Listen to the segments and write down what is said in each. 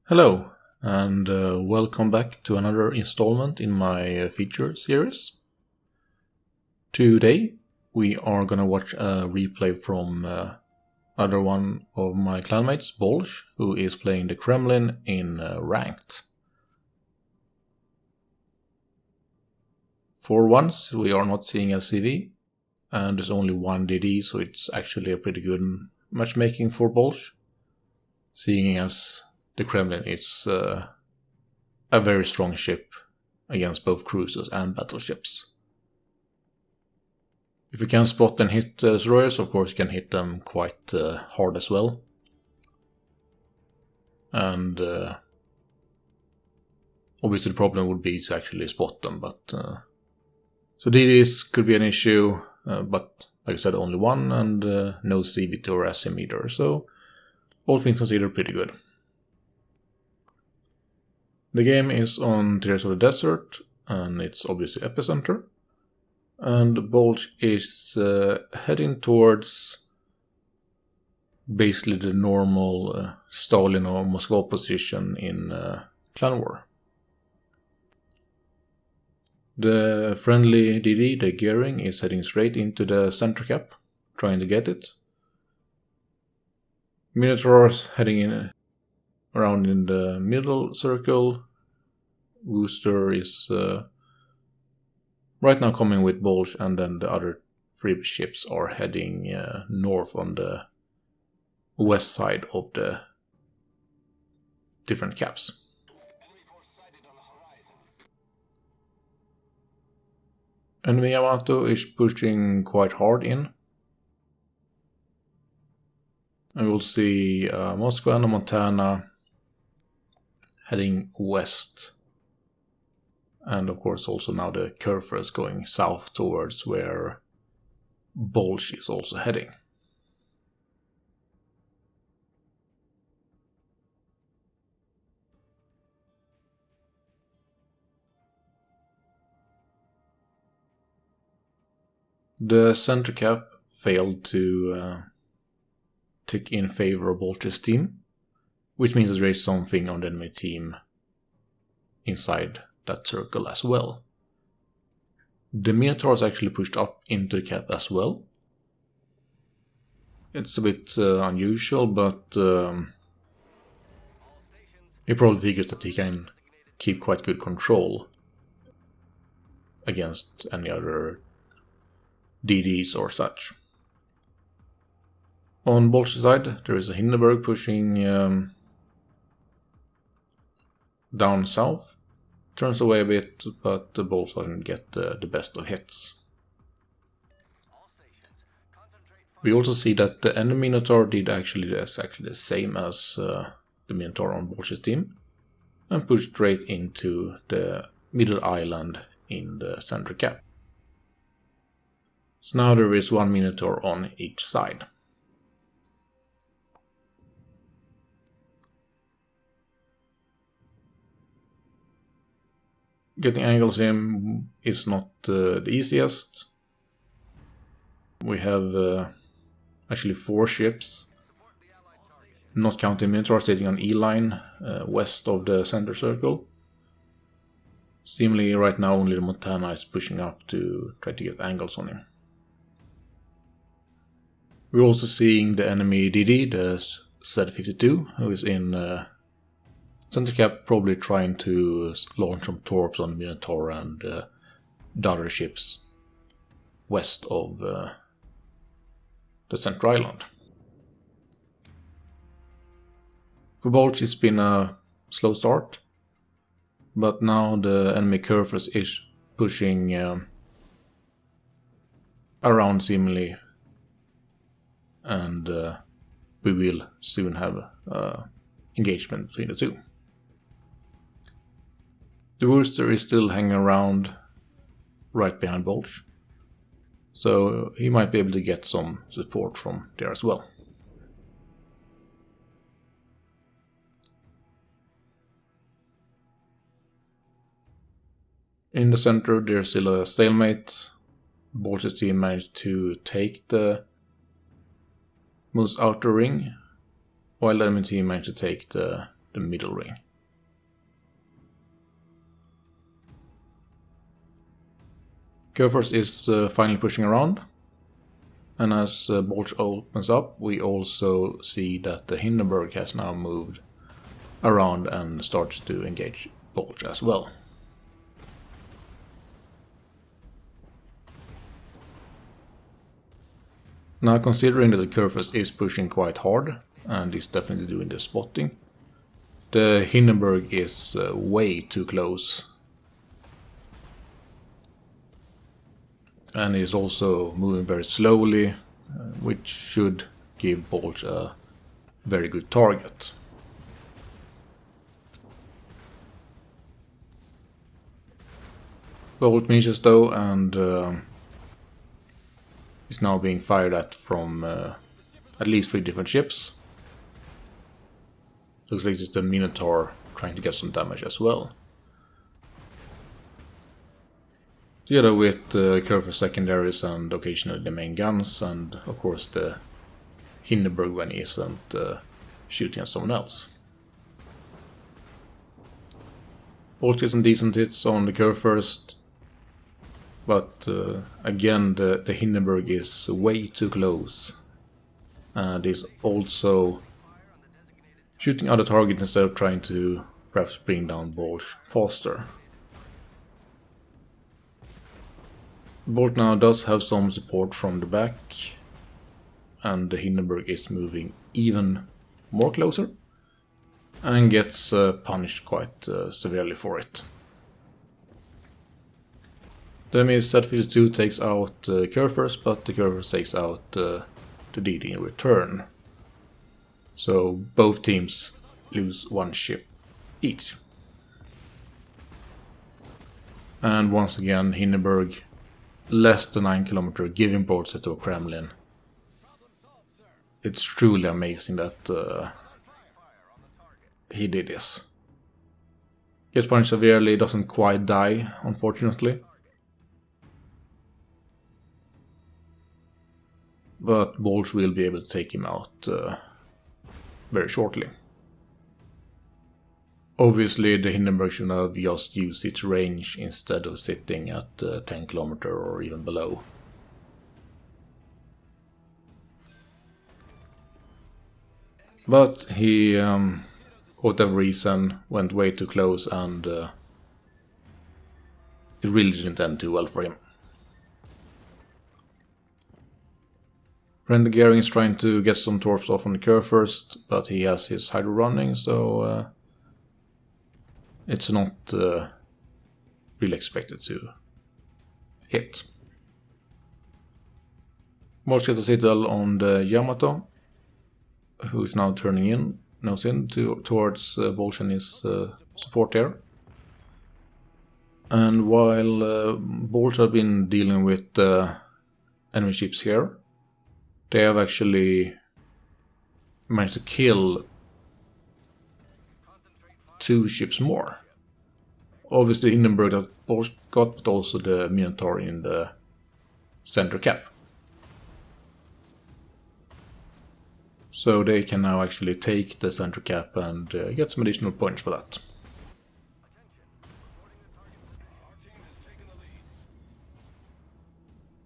Hello, and welcome back to another installment in my feature series. Today we are gonna watch a replay from other one of my clanmates, Bolsh, who is playing the Kremlin in Ranked. For once we are not seeing a CV, and there's only one DD, so it's actually a pretty good matchmaking for Bolsh, seeing as the Kremlin is a very strong ship against both cruisers and battleships. If you can spot and hit destroyers, of course you can hit them quite hard as well. And obviously the problem would be to actually spot them, but so DDs could be an issue, but like I said, only one, and no CVT or SM either, so all things considered, pretty good. The game is on Tears of the Desert, and it's obviously Epicenter. And Bolsh is heading towards basically the normal Stalin or Moscow position in Clan War. The friendly DD, the Gearing, is heading straight into the center cap, trying to get it. Minotaurs heading in around in the middle circle. Wooster is right now coming with Bolsh, and then the other three ships are heading north on the west side of the different caps. Enemy Yamato is pushing quite hard in. And we'll see Moscow and Montana heading west. And of course also now the Curfer is going south towards where Bolsh is also heading. The center cap failed to tick in favor of Bolsh's team, which means there is something on the enemy team inside that circle as well. The Minotaur is actually pushed up into the cap as well. It's a bit unusual, but he probably figures that he can keep quite good control against any other DDs or such. On Bolsh's side, there is a Hindenburg pushing down south. Turns away a bit, but the Bolsh doesn't get the best of hits. We also see that the enemy Minotaur did actually the same as the Minotaur on Bolsh's team, and pushed straight into the middle island in the center cap. So now there is one Minotaur on each side. Getting angles in is not the easiest. We have actually 4 ships, not counting Minotaur, sitting on E-line west of the center circle. Seemingly right now only the Montana is pushing up to try to get angles on him. We're also seeing the enemy DD, the Z-52, who is in center cap, probably trying to launch some torps on the Minotaur and the other ships west of the center island. For Bolsh it's been a slow start, but now the enemy Curfers is pushing around seemingly, and we will soon have engagement between the two. The Wooster is still hanging around right behind Bolsh, so he might be able to get some support from there as well. In the center there's still a stalemate. Bolsh's team managed to take the most outer ring, while the enemy team managed to take the the middle ring. Kurfürst is finally pushing around, and as Bolsh opens up, we also see that the Hindenburg has now moved around and starts to engage Bolsh as well. Now, considering that the Kurfürst is pushing quite hard and is definitely doing the spotting, the Hindenburg is way too close. And is also moving very slowly, which should give Bolsh a very good target. Bolsh misses though, and is now being fired at from at least 3 different ships. Looks like it's the Minotaur trying to get some damage as well. Together with Kurfürst secondaries and occasionally the main guns, and of course the Hindenburg when he isn't shooting at someone else. Bolsh gets some decent hits on the Kurfürst, but again the Hindenburg is way too close and is also shooting other targets instead of trying to perhaps bring down Bolsh faster. Bolsh now does have some support from the back, and the Hindenburg is moving even more closer and gets punished quite severely for it. The enemy Z-52 takes out Kurfürst, but the Kurfürst takes out the DD in return. So both teams lose 1 ship each. And once again, Hindenburg less than 9 km, giving broadside to a Kremlin. It's truly amazing that he did this. Gets punished severely, doesn't quite die, unfortunately. But Bolsh will be able to take him out very shortly. Obviously, the Hindenburg should have just used its range instead of sitting at 10 km or even below. But he, for whatever reason, went way too close, and it really didn't end too well for him. Friendly Goering is trying to get some torps off on the Kurfürst, but he has his Hydro running, so it's not really expected to hit. Bolsh gets a citadel on the Yamato, who's now turning in, towards Bolsh and his support there. And while Bolsh have been dealing with enemy ships here, they have actually managed to kill 2 ships more. Obviously Hindenburg that Bolsh got, but also the Minotaur in the center cap. So they can now actually take the center cap and get some additional points for that.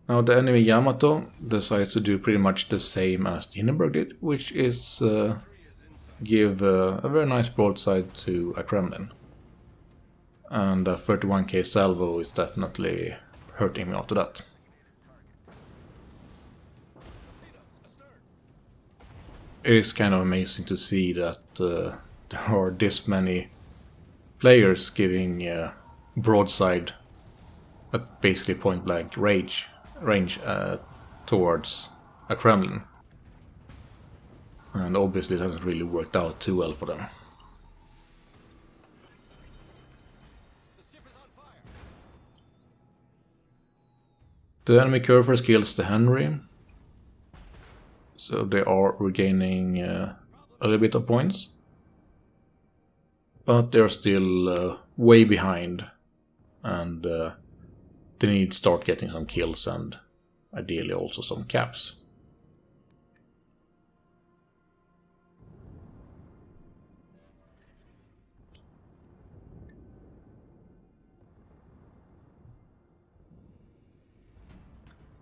Now the enemy Yamato decides to do pretty much the same as the Hindenburg did, which is give a very nice broadside to a Kremlin. And a 31k salvo is definitely hurting me after that. It is kind of amazing to see that there are this many players giving broadside at basically point blank range towards a Kremlin. And obviously it hasn't really worked out too well for them. The enemy Kurfürst kills the Henry, so they are regaining a little bit of points, but they're still way behind, and they need to start getting some kills and ideally also some caps.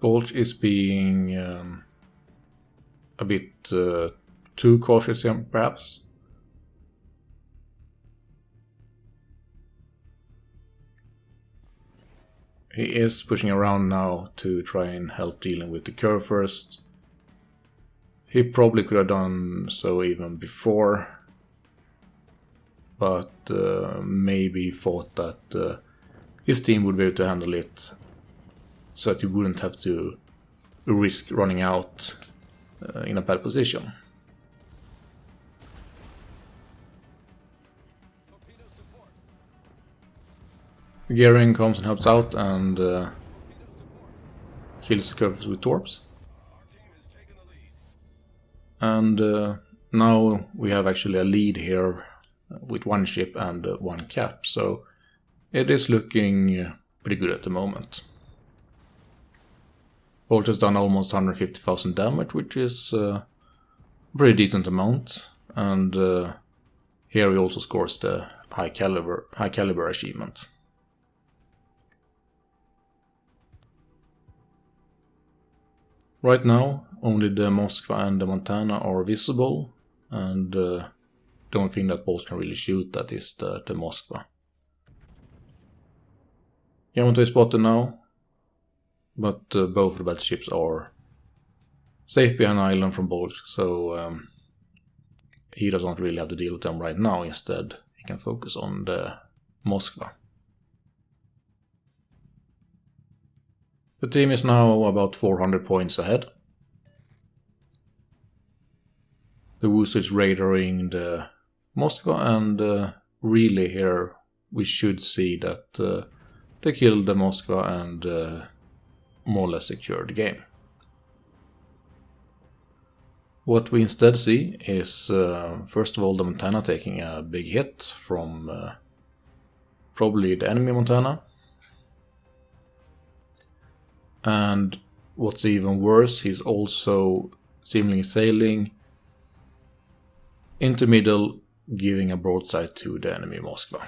Bolsh is being a bit too cautious here, perhaps. He is pushing around now to try and help dealing with the curve first. He probably could have done so even before, but maybe thought that his team would be able to handle it, so that he wouldn't have to risk running out in a bad position. Gearing comes and helps out and kills the curves with torps. And now we have actually a lead here with one ship and one cap, so it is looking pretty good at the moment. Bolsh has done almost 150,000 damage, which is a pretty decent amount, and here he also scores the high caliber achievement. Right now, only the Moskva and the Montana are visible, and the only thing that Bolsh can really shoot at is the Moskva. Yamato is spotted now, but both of the battleships are safe behind an island from Bolsh, so he does not really have to deal with them right now. Instead, he can focus on the Moskva. The team is now about 400 points ahead. The Wooster is radaring the Moskva, and really here we should see that they killed the Moskva and more or less secured the game. What we instead see is, first of all, the Montana taking a big hit from probably the enemy Montana. And what's even worse, he's also seemingly sailing into middle, giving a broadside to the enemy Moskva.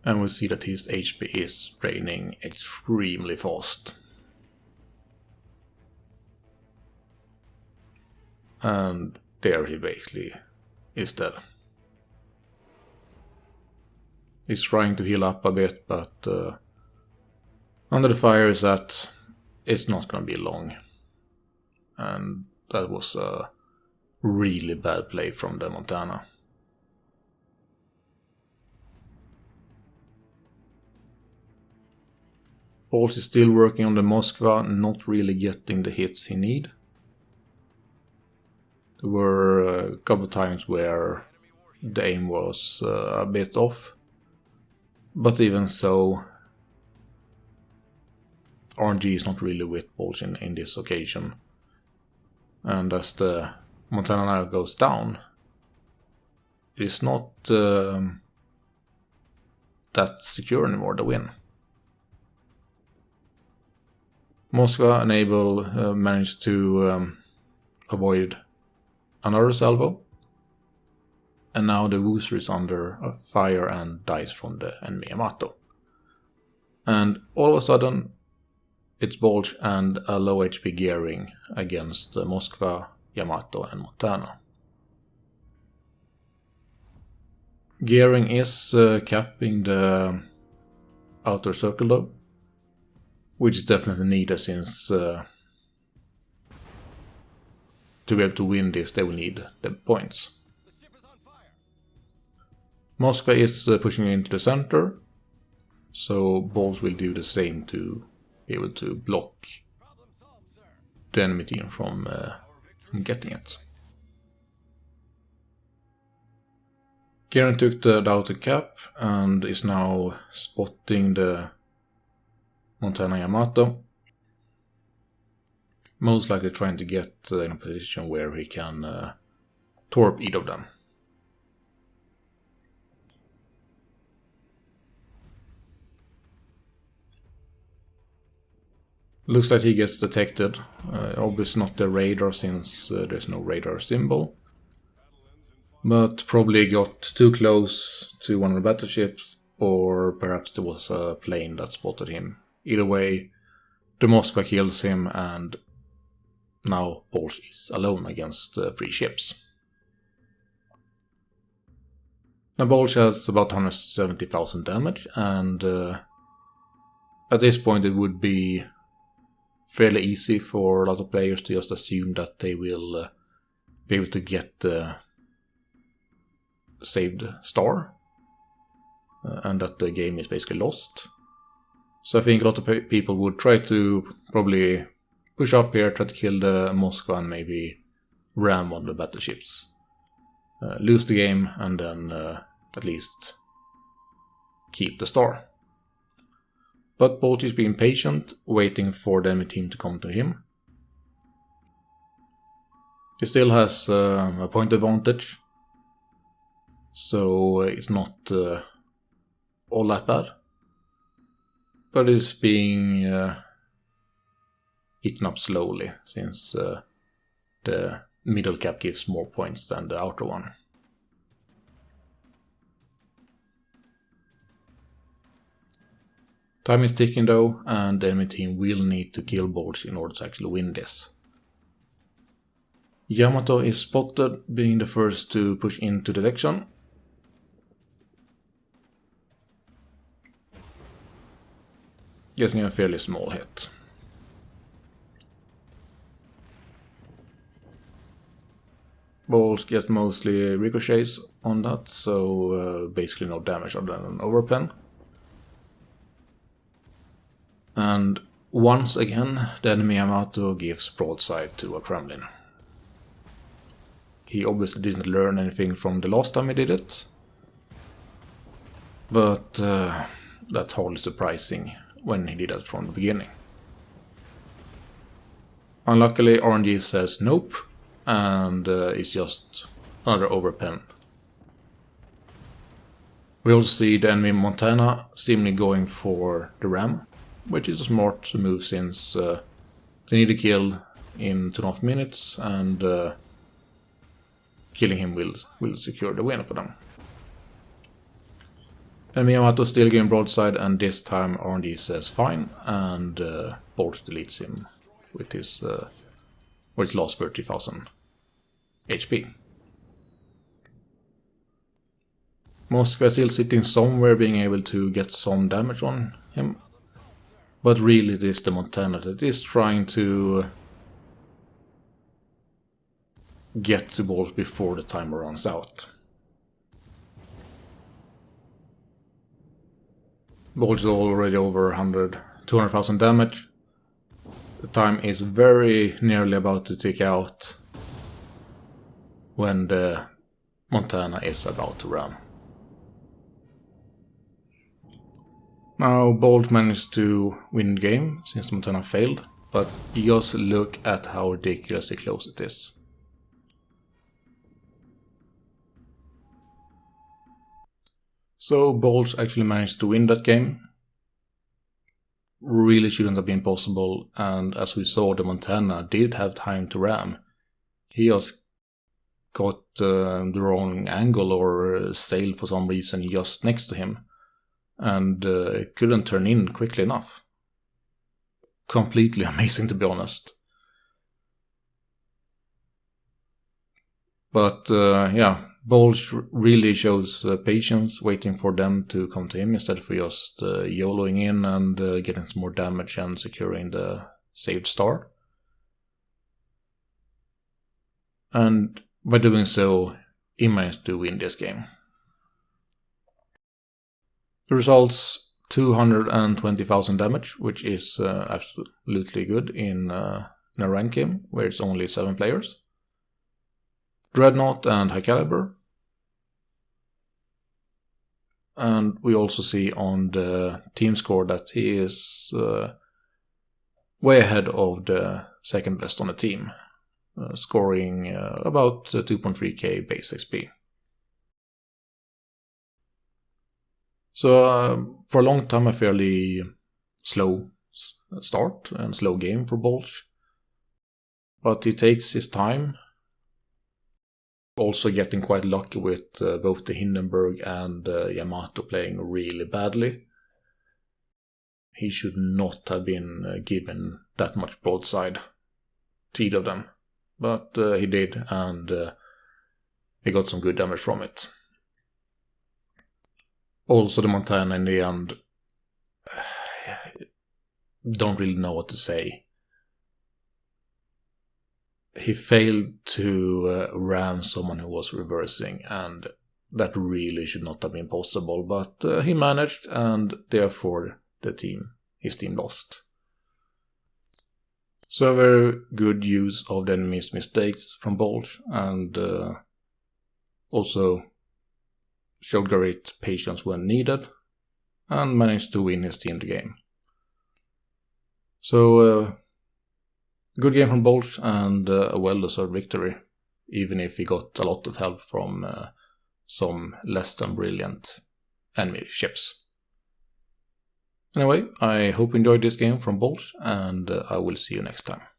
And we see that his HP is draining extremely fast. And there he basically is dead. He's trying to heal up a bit, but under the fire is that it's not going to be long. And that was a really bad play from the Montana. Bolsh is still working on the Moskva, not really getting the hits he need. There were a couple of times where the aim was a bit off. But even so, RNG is not really with Bolsh in this occasion. And as the Montana now goes down, it's not that secure anymore, the win. Moskva and Abel managed to avoid another salvo. And now the Wooster is under fire and dies from the enemy Yamato. And all of a sudden, it's Bolsh and a low HP gearing against Moskva, Yamato and Montana. Gearing is capping the outer circle though, which is definitely needed since to be able to win this they will need the points. Moskva is pushing into the center, so Bolsh will do the same to be able to block the enemy team from getting it. Gearing took the outer cap and is now spotting the Montana Yamato. Most likely trying to get in a position where he can torp either of them. Looks like he gets detected. Obviously not the radar since there's no radar symbol. But probably got too close to one of the battleships or perhaps there was a plane that spotted him. Either way, the Moskva kills him, and now Bolsh is alone against 3 ships. Now Bolsh has about 170,000 damage, and at this point it would be fairly easy for a lot of players to just assume that they will be able to get the saved star, and that the game is basically lost. So I think a lot of people would try to probably push up here, try to kill the Moskva and maybe ram one of the battleships. Lose the game and then at least keep the star. But Bolsh is being patient, waiting for the enemy team to come to him. He still has a point advantage, so it's not all that bad. But it's being eaten up slowly, since the middle cap gives more points than the outer one. Time is ticking though, and the enemy team will need to kill Bolsh in order to actually win this. Yamato is spotted, being the first to push into the direction. Getting a fairly small hit. Bolsh get mostly ricochets on that, so basically no damage other than an overpen. And once again, the enemy Yamato gives broadside to a Kremlin. He obviously didn't learn anything from the last time he did it, but that's hardly surprising when he did that from the beginning. Unluckily, RNG says nope, and it's just another overpen. We also see the enemy Montana seemingly going for the ram, which is a smart move since they need a kill in 2.5 minutes, and killing him will secure the win for them. Enemy Yamato still getting broadside, and this time RNG says fine, and Bolsh deletes him with his lost 30,000 HP. Moskva is still sitting somewhere, being able to get some damage on him. But really it is the Montana that is trying to get to Bolsh before the timer runs out. Bolsh is already over 200,000 damage. The time is very nearly about to tick out when the Montana is about to ram. Now Bolsh managed to win the game since Montana failed, but just look at how ridiculously close it is. So Bolsh actually managed to win that game. Really shouldn't have been possible, and as we saw, the Montana did have time to ram. He just got the wrong angle or sailed for some reason just next to him, and couldn't turn in quickly enough. Completely amazing, to be honest. But yeah, Bolsh really shows patience, waiting for them to come to him instead of just YOLOing in and getting some more damage and securing the saved star. And by doing so, he managed to win this game. The results: 220,000 damage, which is absolutely good in a ranked game where it's only 7 players. Dreadnought and High Caliber. And we also see on the team score that he is way ahead of the second best on the team, scoring about 2.3k base XP. So for a long time a fairly slow start and slow game for Bolsh, but he takes his time. also getting quite lucky with both the Hindenburg and Yamato playing really badly. He should not have been given that much broadside to either of them. But he did, and he got some good damage from it. Also, the Montana in the end, don't really know what to say. He failed to ram someone who was reversing, and that really should not have been possible, but he managed, and therefore his team lost. So a very good use of the enemy's mistakes from Bolsh, and also showed great patience when needed, and managed to win his team the game. So good game from Bolsh, and a well-deserved victory, even if he got a lot of help from some less than brilliant enemy ships. Anyway, I hope you enjoyed this game from Bolsh, and I will see you next time.